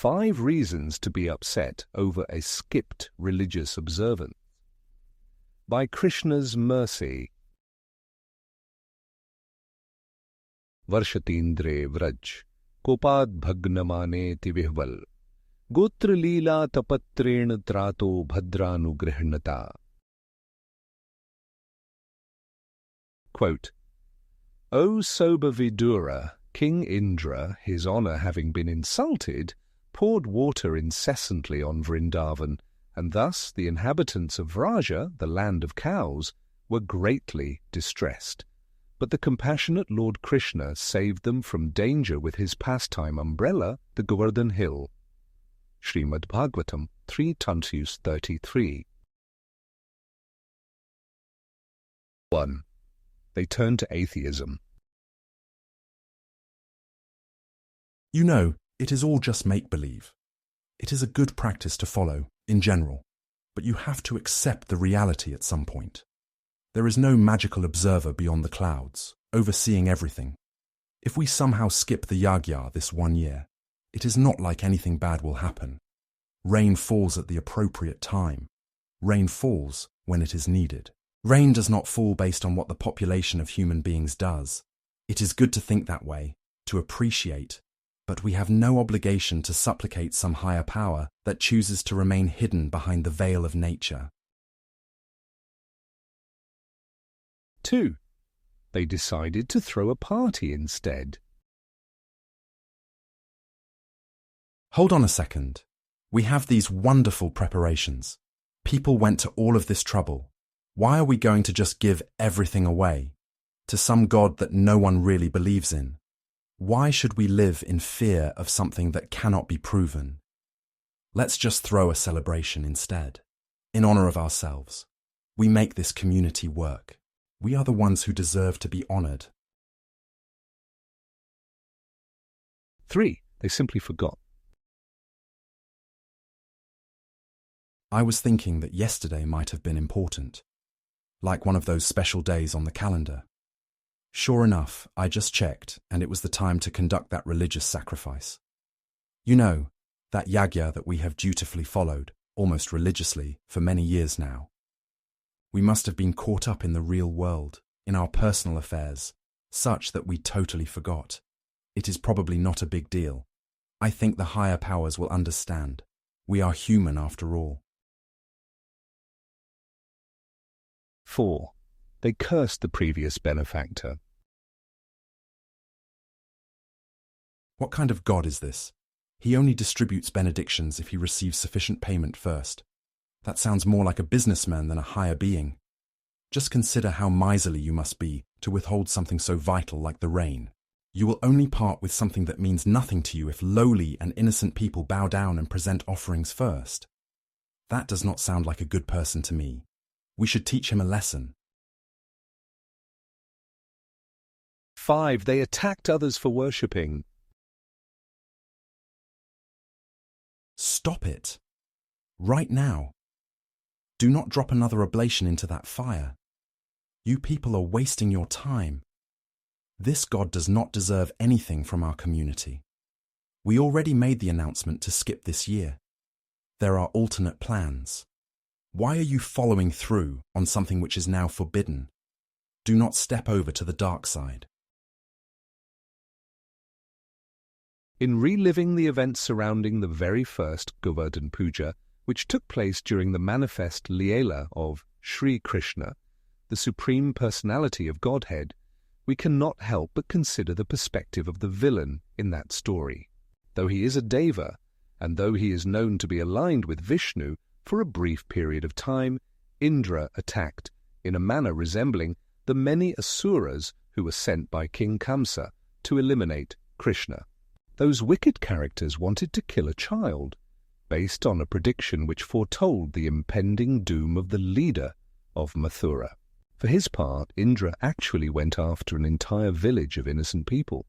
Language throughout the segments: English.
5 reasons to be upset over a skipped religious observance. By Krishna's mercy. Varshatindre Vraj, Kopad Bhagnamane Tivihval, Gotra Leela Tapatren Trato Bhadranugrahnata. Quote, O sober Vidura, King Indra, his honour having been insulted, poured water incessantly on Vrindavan, and thus the inhabitants of Vraja, the land of cows, were greatly distressed. But the compassionate Lord Krishna saved them from danger with his pastime umbrella, the Govardhana Hill. Shrimad Bhagavatam 3:33. 1. They turn to atheism. You know, it is all just make-believe. It is a good practice to follow, in general, but you have to accept the reality at some point. There is no magical observer beyond the clouds, overseeing everything. If we somehow skip the yagya this one year, it is not like anything bad will happen. Rain falls at the appropriate time. Rain falls when it is needed. Rain does not fall based on what the population of human beings does. It is good to think that way, to appreciate, but we have no obligation to supplicate some higher power that chooses to remain hidden behind the veil of nature. 2. They decided to throw a party instead. Hold on a second. We have these wonderful preparations. People went to all of this trouble. Why are we going to just give everything away to some god that no one really believes in? Why should we live in fear of something that cannot be proven? Let's just throw a celebration instead, in honor of ourselves. We make this community work. We are the ones who deserve to be honored. 3. They simply forgot. I was thinking that yesterday might have been important, like one of those special days on the calendar. Sure enough, I just checked, and it was the time to conduct that religious sacrifice. You know, that yagya that we have dutifully followed, almost religiously, for many years now. We must have been caught up in the real world, in our personal affairs, such that we totally forgot. It is probably not a big deal. I think the higher powers will understand. We are human after all. 4. They cursed the previous benefactor. What kind of god is this? He only distributes benedictions if he receives sufficient payment first. That sounds more like a businessman than a higher being. Just consider how miserly you must be to withhold something so vital like the rain. You will only part with something that means nothing to you if lowly and innocent people bow down and present offerings first. That does not sound like a good person to me. We should teach him a lesson. 5. They attacked others for worshipping. Stop it. Right now. Do not drop another oblation into that fire. You people are wasting your time. This god does not deserve anything from our community. We already made the announcement to skip this year. There are alternate plans. Why are you following through on something which is now forbidden? Do not step over to the dark side. In reliving the events surrounding the very first Govardhana Puja, which took place during the manifest Leela of Sri Krishna, the Supreme Personality of Godhead, we cannot help but consider the perspective of the villain in that story. Though he is a deva, and though he is known to be aligned with Vishnu, for a brief period of time, Indra attacked, in a manner resembling the many asuras who were sent by King Kamsa to eliminate Krishna. Those wicked characters wanted to kill a child, based on a prediction which foretold the impending doom of the leader of Mathura. For his part, Indra actually went after an entire village of innocent people.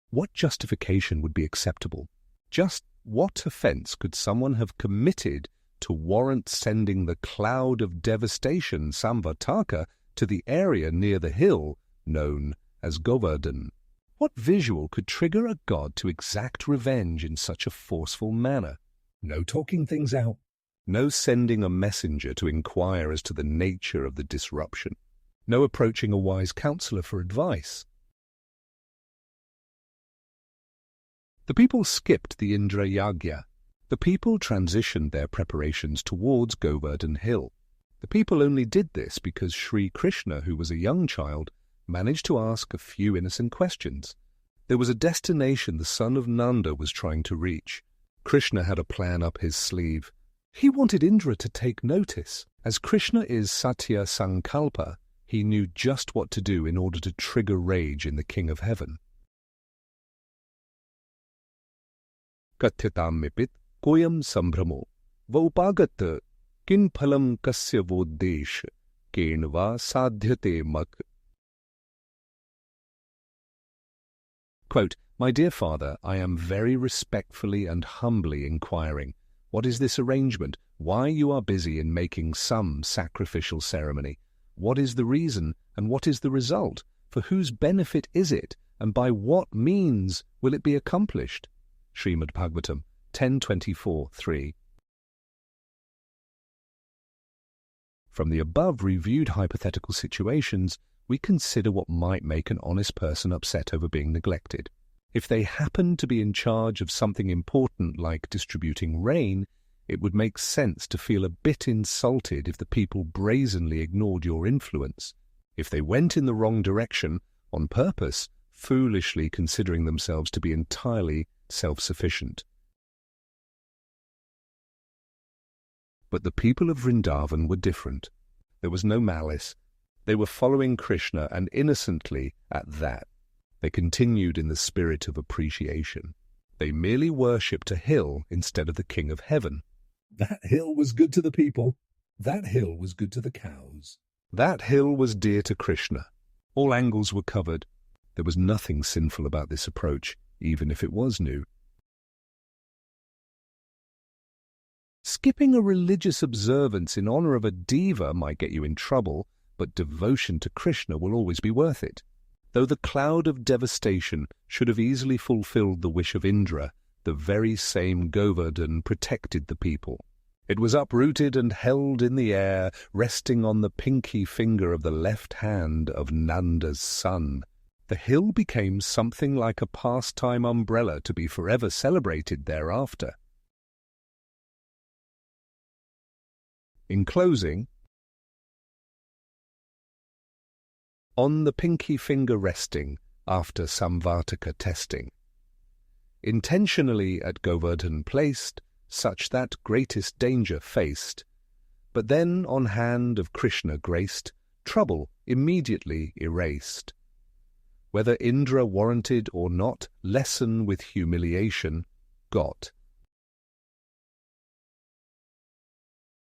What justification would be acceptable? Just what offence could someone have committed to warrant sending the cloud of devastation Samvartaka to the area near the hill known as Govardhan? What visual could trigger a god to exact revenge in such a forceful manner? No talking things out. No sending a messenger to inquire as to the nature of the disruption. No approaching a wise counselor for advice. The people skipped the Indra Yagya. The people transitioned their preparations towards Govardhana Hill. The people only did this because Shri Krishna, who was a young child, managed to ask a few innocent questions. There was a destination the son of Nanda was trying to reach. Krishna had a plan up his sleeve. He wanted Indra to take notice. As Krishna is Satya Sankalpa, he knew just what to do in order to trigger rage in the King of Heaven. Katyatam mipit koyam sambhramo vaupagat kin phalam kasya voddesh kenva sadhyate mak. Quote, "My dear father, I am very respectfully and humbly inquiring, what is this arrangement? Why you are busy in making some sacrificial ceremony? What is the reason, and what is the result? For whose benefit is it, and by what means will it be accomplished?" Shrimad Bhagavatam 10.24.3. From the above reviewed hypothetical situations, we consider what might make an honest person upset over being neglected. If they happen to be in charge of something important like distributing rain, it would make sense to feel a bit insulted if the people brazenly ignored your influence. If they went in the wrong direction, on purpose, foolishly considering themselves to be entirely self-sufficient. But the people of Vrindavan were different. There was no malice. They were following Krishna, and innocently at that. They continued in the spirit of appreciation. They merely worshipped a hill instead of the King of Heaven. That hill was good to the people. That hill was good to the cows. That hill was dear to Krishna. All angles were covered. There was nothing sinful about this approach, even if it was new. Skipping a religious observance in honor of a diva might get you in trouble, but devotion to Krishna will always be worth it. Though the cloud of devastation should have easily fulfilled the wish of Indra, the very same Govardhan protected the people. It was uprooted and held in the air, resting on the pinky finger of the left hand of Nanda's son. The hill became something like a pastime umbrella to be forever celebrated thereafter. In closing, on the pinky finger resting after samvartaka testing, intentionally at Govardhan placed, such that greatest danger faced, but then on hand of Krishna graced, trouble immediately erased. Whether Indra warranted or not, lesson with humiliation got.